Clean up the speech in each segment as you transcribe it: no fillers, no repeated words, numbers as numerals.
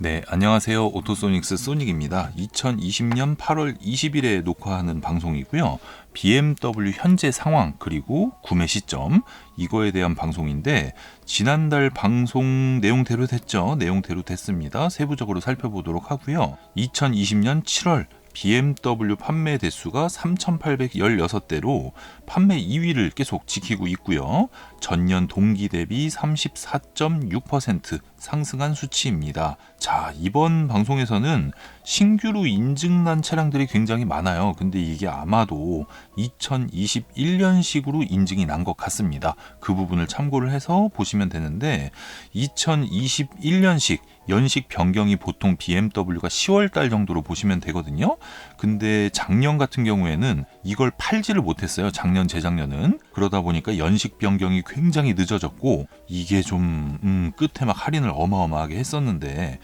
네, 안녕하세요. 오토소닉스 소닉입니다. 2020년 8월 20일에 녹화하는 방송이고요. BMW 현재 상황 그리고 구매 시점 이거에 대한 방송인데 지난달 방송 내용대로 됐죠. 내용대로 됐습니다. 세부적으로 살펴보도록 하고요. 2020년 7월 BMW 판매 대수가 3,816대로 판매 2위를 계속 지키고 있고요. 전년 동기 대비 34.6% 상승한 수치입니다. 자, 이번 방송에서는 신규로 인증난 차량들이 굉장히 많아요. 근데 이게 아마도 2021년식으로 인증이 난 것 같습니다. 그 부분을 참고를 해서 보시면 되는데 2021년식 연식 변경이 보통 BMW가 10월 달 정도로 보시면 되거든요. 근데 작년 같은 경우에는 이걸 팔지를 못했어요. 작년, 재작년은. 그러다 보니까 연식 변경이 굉장히 늦어졌고 이게 좀 끝에 막 할인을 어마어마하게 했었는데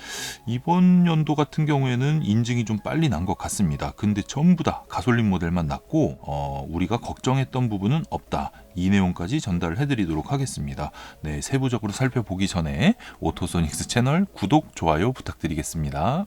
이번 연도 같은 경우에는 인증이 좀 빨리 난 것 같습니다. 근데 전부 다 가솔린 모델만 났고 우리가 걱정했던 부분은 없다. 이 내용까지 전달을 해드리도록 하겠습니다. 네, 세부적으로 살펴보기 전에 오토소닉스 채널 구독, 좋아요 부탁드리겠습니다.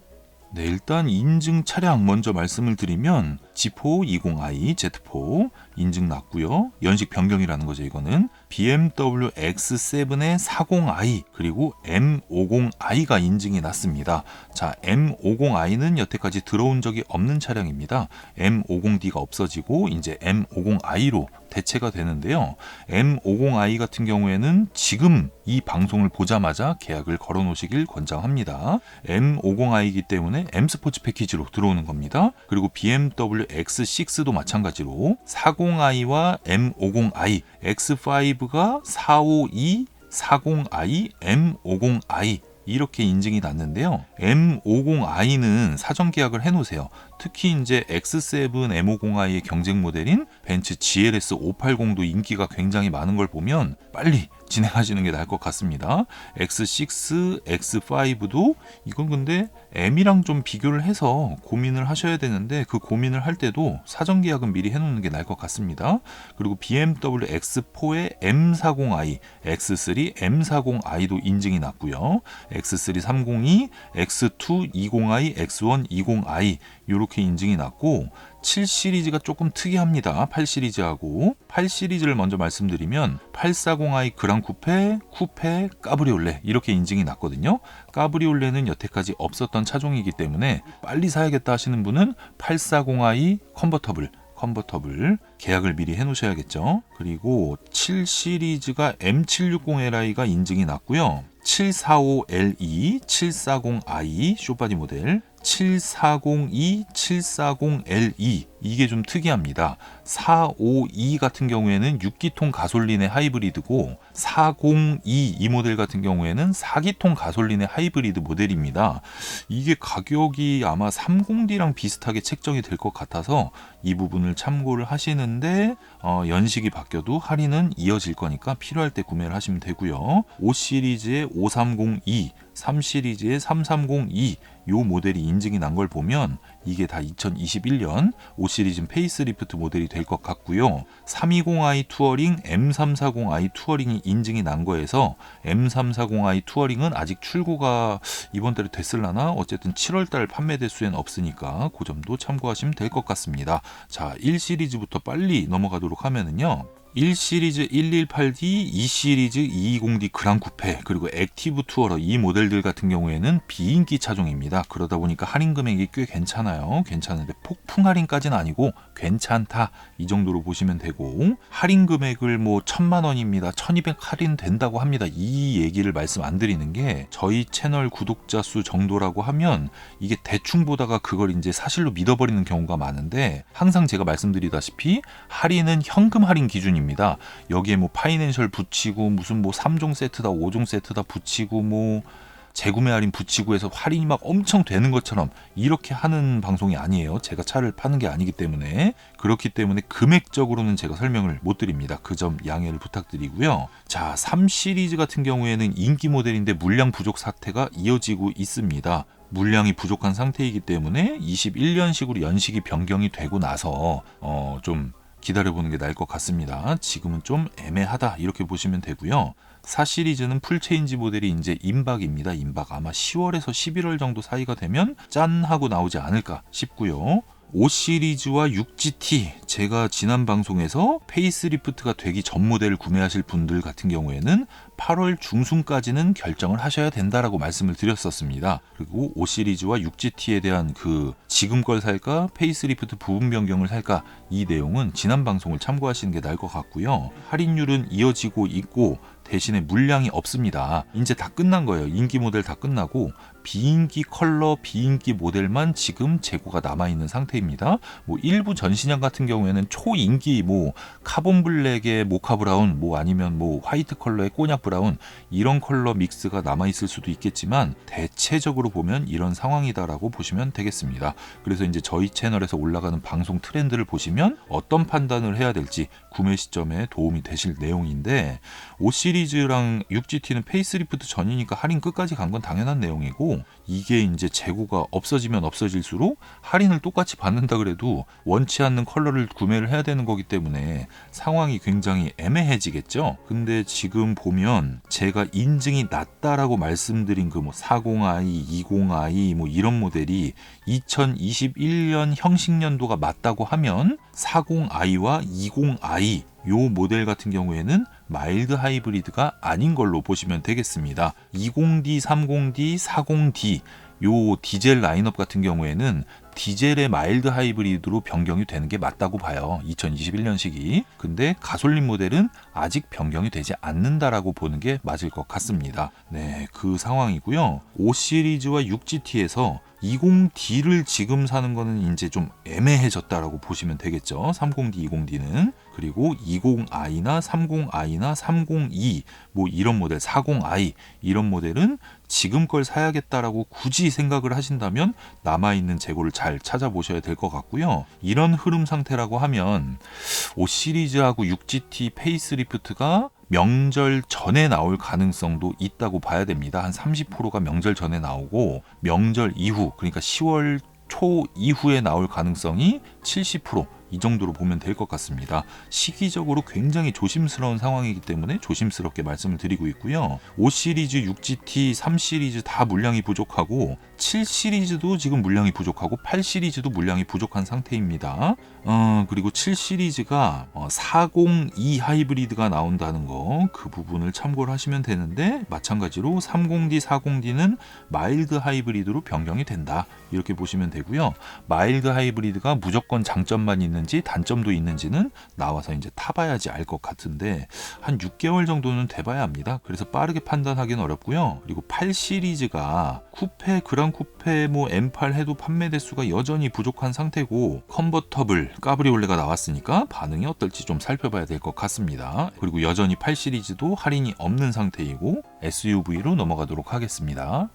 네, 일단 인증 차량 먼저 말씀을 드리면 G4 20i Z4 인증 났고요. 연식 변경이라는 거죠. 이거는 BMW X7의 40i 그리고 M50i가 인증이 났습니다. 자, M50i는 여태까지 들어온 적이 없는 차량입니다. M50D가 없어지고 이제 M50i로 대체가 되는데요. M50i 같은 경우에는 지금 이 방송을 보자마자 계약을 걸어 놓으시길 권장합니다. M50i이기 때문에 M 스포츠 패키지로 들어오는 겁니다. 그리고 BMW X6도 마찬가지로 40i와 M50i, X5가 452, 40i, M50i 이렇게 인증이 났는데요. M50i는 사전 계약을 해놓으세요. 특히 이제 X7 M50i의 경쟁 모델인 벤츠 GLS 580도 인기가 굉장히 많은 걸 보면 빨리 진행하시는 게 나을 것 같습니다. X6, X5도 이건 근데 M이랑 좀 비교를 해서 고민을 하셔야 되는데 그 고민을 할 때도 사전 계약은 미리 해놓는 게 나을 것 같습니다. 그리고 BMW X4의 M40i, X3 M40i도 인증이 났고요. X3 302, X2 20i, X1 20i 이렇게 인증이 났고 7 시리즈가 조금 특이합니다. 8 시리즈하고 8 시리즈를 먼저 말씀드리면 840i 그랑 쿠페, 까브리올레 이렇게 인증이 났거든요. 까브리올레는 여태까지 없었던 차종이기 때문에 빨리 사야겠다 하시는 분은 840i 컨버터블 계약을 미리 해놓으셔야겠죠. 그리고 7 시리즈가 M760Li가 인증이 났고요. 745LE, 740i 쇼바디 모델, 740E, 740LE 이게 좀 특이합니다. 452 같은 경우에는 6기통 가솔린의 하이브리드고 402 이 모델 같은 경우에는 4기통 가솔린의 하이브리드 모델입니다. 이게 가격이 아마 30D랑 비슷하게 책정이 될 것 같아서 이 부분을 참고를 하시는데 연식이 바뀌어도 할인은 이어질 거니까 필요할 때 구매를 하시면 되고요. 5 시리즈의 530E, 3 시리즈의 330E 요 모델이 인증이 난 걸 보면 이게 다 2021년 5 시리즈 페이스리프트 모델이 될 것 같고요. 320i 투어링, M340i 투어링이 인증이 난 거에서 M340i 투어링은 아직 출고가 이번 달에 됐을라나 어쨌든 7월달 판매 대수엔 없으니까 그 점도 참고하시면 될 것 같습니다. 자, 1 시리즈부터 빨리 넘어가도록 하면은요. 1 시리즈 118D, 2 시리즈 220D 그랑 쿠페 그리고 액티브 투어러 이 모델들 같은 경우에는 비인기 차종입니다. 그러다 보니까 할인 금액이 꽤 괜찮아요. 괜찮은데 폭풍 할인까지는 아니고 괜찮다 이 정도로 보시면 되고 할인 금액을 뭐 1,000만 원입니다. 1,200 할인 된다고 합니다. 이 얘기를 말씀 안 드리는 게 저희 채널 구독자 수 정도라고 하면 이게 대충 보다가 그걸 이제 사실로 믿어버리는 경우가 많은데 항상 제가 말씀드리다시피 할인은 현금 할인 기준입니다. 여기에 뭐 파이낸셜 붙이고 무슨 뭐 3종 세트다 5종 세트다 붙이고 뭐 재구매 할인 붙이고 해서 할인이 막 엄청 되는 것처럼 이렇게 하는 방송이 아니에요. 제가 차를 파는 게 아니기 때문에 그렇기 때문에 금액적으로는 제가 설명을 못 드립니다. 그 점 양해를 부탁드리고요. 자, 3 시리즈 같은 경우에는 인기 모델인데 물량 부족 사태가 이어지고 있습니다. 물량이 부족한 상태이기 때문에 21년식으로 연식이 변경이 되고 나서 좀 기다려보는 게 나을 것 같습니다. 지금은 좀 애매하다 이렇게 보시면 되고요. 4 시리즈는 풀체인지 모델이 이제 임박입니다. 임박 아마 10월에서 11월 정도 사이가 되면 짠 하고 나오지 않을까 싶고요. 5 시리즈와 6GT, 제가 지난 방송에서 페이스리프트가 되기 전 모델을 구매하실 분들 같은 경우에는 8월 중순까지는 결정을 하셔야 된다라고 말씀을 드렸었습니다. 그리고 5 시리즈와 6GT에 대한 그 지금 걸 살까 페이스리프트 부분 변경을 살까, 이 내용은 지난 방송을 참고하시는 게 나을 것 같고요. 할인율은 이어지고 있고 대신에 물량이 없습니다. 이제 다 끝난 거예요. 인기 모델 다 끝나고 비인기 컬러, 비인기 모델만 지금 재고가 남아있는 상태입니다. 뭐 일부 전시장 같은 경우에는 초인기 뭐 카본 블랙의 모카 브라운, 뭐 아니면 뭐 화이트 컬러의 꼬냑 브라운, 이런 컬러 믹스가 남아있을 수도 있겠지만 대체적으로 보면 이런 상황이다라고 보시면 되겠습니다. 그래서 이제 저희 채널에서 올라가는 방송 트렌드를 보시면 어떤 판단을 해야 될지 구매 시점에 도움이 되실 내용인데, 5 시리즈랑 6GT는 페이스리프트 전이니까 할인 끝까지 간 건 당연한 내용이고, 이게 이제 재고가 없어지면 없어질수록 할인을 똑같이 받는다 그래도 원치 않는 컬러를 구매를 해야 되는 거기 때문에 상황이 굉장히 애매해지겠죠. 근데 지금 보면 제가 인증이 낮다라고 말씀드린 그 뭐 40i, 20i 뭐 이런 모델이 2021년 형식연도가 맞다고 하면 40i와 20i 요 모델 같은 경우에는 마일드 하이브리드가 아닌 걸로 보시면 되겠습니다. 20D, 30D, 40D 요 디젤 라인업 같은 경우에는 디젤의 마일드 하이브리드로 변경이 되는 게 맞다고 봐요. 2021년식이. 근데 가솔린 모델은 아직 변경이 되지 않는다라고 보는 게 맞을 것 같습니다. 네, 그 상황이고요. 5 시리즈와 6GT에서 20D를 지금 사는 거는 이제 좀 애매해졌다라고 보시면 되겠죠. 30D, 20D는. 그리고 20i나 30i나 30e 뭐 이런 모델, 40i 이런 모델은 지금 걸 사야겠다라고 굳이 생각을 하신다면 남아있는 재고를 잘 찾아보셔야 될 것 같고요. 이런 흐름 상태라고 하면 5 시리즈하고 6GT 페이스리프트가 명절 전에 나올 가능성도 있다고 봐야 됩니다. 한 30%가 명절 전에 나오고, 명절 이후, 그러니까 10월 초 이후에 나올 가능성이 70%, 이 정도로 보면 될 것 같습니다. 시기적으로 굉장히 조심스러운 상황이기 때문에 조심스럽게 말씀을 드리고 있고요. 5 시리즈, 6GT, 3 시리즈 다 물량이 부족하고 7 시리즈도 지금 물량이 부족하고 8 시리즈도 물량이 부족한 상태입니다. 그리고 7 시리즈가 402 하이브리드가 나온다는 거, 그 부분을 참고를 하시면 되는데, 마찬가지로 30D, 40D는 마일드 하이브리드로 변경이 된다, 이렇게 보시면 되고요. 마일드 하이브리드가 무조건 장점만 있는지 단점도 있는지는 나와서 이제 타봐야지 알 것 같은데, 한 6개월 정도는 돼봐야 합니다. 그래서 빠르게 판단하기는 어렵고요. 그리고 8 시리즈가 쿠페, 그랑 쿠페, 뭐 M8 해도 판매 대수가 여전히 부족한 상태고, 컨버터블 까브리올레가 나왔으니까 반응이 어떨지 좀 살펴봐야 될 것 같습니다. 그리고 여전히 8 시리즈도 할인이 없는 상태이고, SUV로 넘어가도록 하겠습니다.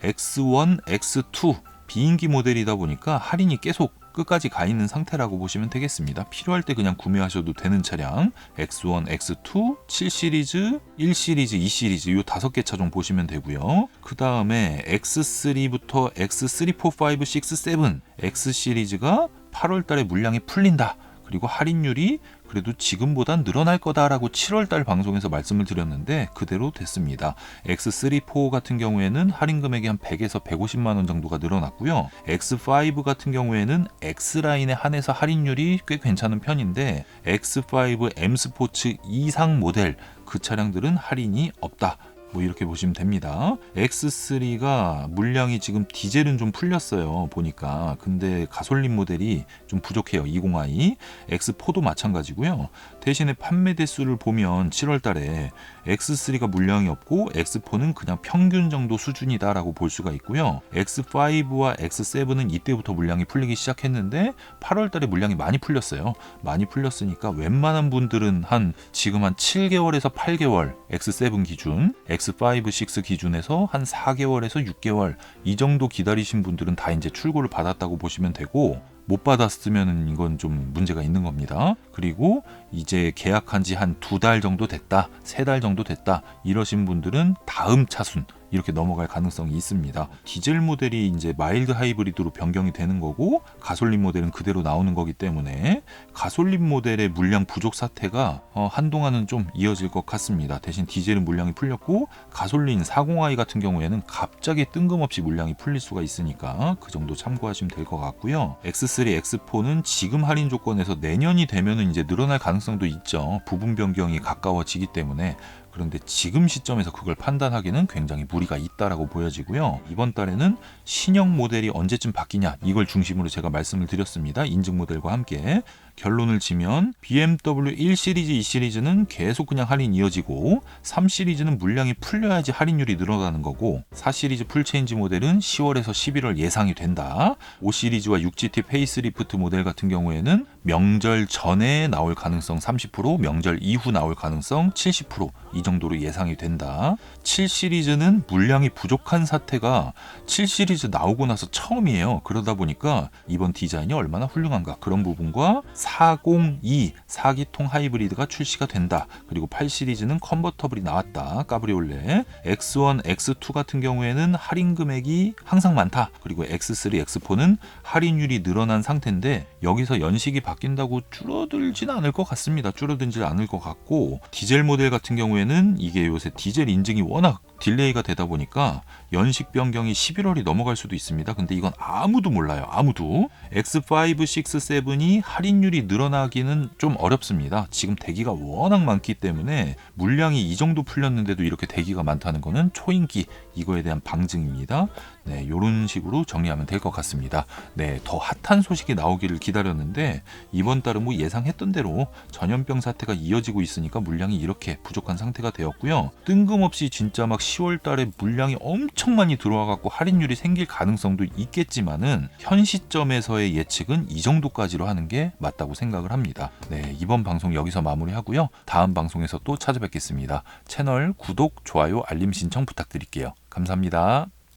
X1, X2 비인기 모델이다 보니까 할인이 계속 끝까지 가 있는 상태라고 보시면 되겠습니다. 필요할 때 그냥 구매하셔도 되는 차량, X1, X2, 7 시리즈, 1 시리즈, 2 시리즈 요 5개 차종 보시면 되고요. 그 다음에 X3부터 X3, 4, 5, 6, 7 X 시리즈가 8월 달에 물량이 풀린다. 그리고 할인율이 그래도 지금보단 늘어날 거다라고 7월달 방송에서 말씀을 드렸는데 그대로 됐습니다. X3, 4 같은 경우에는 할인 금액이 한 100에서 150만 원 정도가 늘어났고요. X5 같은 경우에는 X라인에 한해서 할인율이 꽤 괜찮은 편인데, X5 M 스포츠 이상 모델 그 차량들은 할인이 없다. 뭐 이렇게 보시면 됩니다. X3가 물량이 지금 디젤은 좀 풀렸어요, 보니까. 근데 가솔린 모델이 좀 부족해요, 20i. X4도 마찬가지고요. 대신에 판매 대수를 보면 7월 달에 X3가 물량이 없고 X4는 그냥 평균 정도 수준이다라고 볼 수가 있고요. X5와 X7은 이때부터 물량이 풀리기 시작했는데 8월 달에 물량이 많이 풀렸어요. 많이 풀렸으니까 웬만한 분들은 지금 한 7개월에서 8개월 X7 기준, X5, 6 기준에서 한 4개월에서 6개월 이 정도 기다리신 분들은 다 이제 출고를 받았다고 보시면 되고, 못 받았으면 이건 좀 문제가 있는 겁니다. 그리고 이제 계약한 지 한 2달 정도 됐다, 3달 정도 됐다 이러신 분들은 다음 차순, 이렇게 넘어갈 가능성이 있습니다. 디젤 모델이 이제 마일드 하이브리드로 변경이 되는 거고 가솔린 모델은 그대로 나오는 거기 때문에 가솔린 모델의 물량 부족 사태가 한동안은 좀 이어질 것 같습니다. 대신 디젤은 물량이 풀렸고 가솔린 40i 같은 경우에는 갑자기 뜬금없이 물량이 풀릴 수가 있으니까 그 정도 참고하시면 될 것 같고요. X3, X4는 지금 할인 조건에서 내년이 되면은 이제 늘어날 가능성도 있죠. 부분 변경이 가까워지기 때문에. 그런데 지금 시점에서 그걸 판단하기는 굉장히 무리가 있다라고 보여지고요. 이번 달에는 신형 모델이 언제쯤 바뀌냐 이걸 중심으로 제가 말씀을 드렸습니다. 인증 모델과 함께. 결론을 지면 BMW 1 시리즈, 2 시리즈는 계속 그냥 할인 이어지고 3 시리즈는 물량이 풀려야지 할인율이 늘어나는 거고 4 시리즈 풀체인지 모델은 10월에서 11월 예상이 된다. 5 시리즈와 6GT 페이스리프트 모델 같은 경우에는 명절 전에 나올 가능성 30%, 명절 이후 나올 가능성 70%, 이 정도로 예상이 된다. 7 시리즈는 물량이 부족한 사태가 7 시리즈 나오고 나서 처음이에요. 그러다 보니까 이번 디자인이 얼마나 훌륭한가 그런 부분과 402 4기통 하이브리드가 출시가 된다. 그리고 8 시리즈는 컨버터블이 나왔다. 까브리올레. X1, X2 같은 경우에는 할인 금액이 항상 많다. 그리고 X3, X4는 할인율이 늘어난 상태인데 여기서 연식이 바뀐다고 줄어들진 않을 것 같습니다. 줄어들지 않을 것 같고 디젤 모델 같은 경우에는 이게 요새 디젤 인증이 워낙 딜레이가 되다 보니까 연식 변경이 11월이 넘어갈 수도 있습니다. 근데 이건 아무도 몰라요. 아무도. X5, 6, 7이 할인율이 늘어나기는 좀 어렵습니다. 지금 대기가 워낙 많기 때문에 물량이 이 정도 풀렸는데도 이렇게 대기가 많다는 거는 초인기, 이거에 대한 방증입니다. 네, 이런 식으로 정리하면 될 것 같습니다. 네, 더 핫한 소식이 나오기를 기다렸는데 이번 달은 뭐 예상했던 대로 전염병 사태가 이어지고 있으니까 물량이 이렇게 부족한 상태가 되었고요. 뜬금없이 진짜 막 10월 달에 물량이 엄청 많이 들어와 갖고 할인율이 생길 가능성도 있겠지만은 현 시점에서의 예측은 이 정도까지로 하는 게 맞다고 생각을 합니다. 네, 이번 방송 여기서 마무리하고요. 다음 방송에서 또 찾아뵙겠습니다. 채널 구독, 좋아요, 알림 신청 부탁드릴게요. 감사합니다.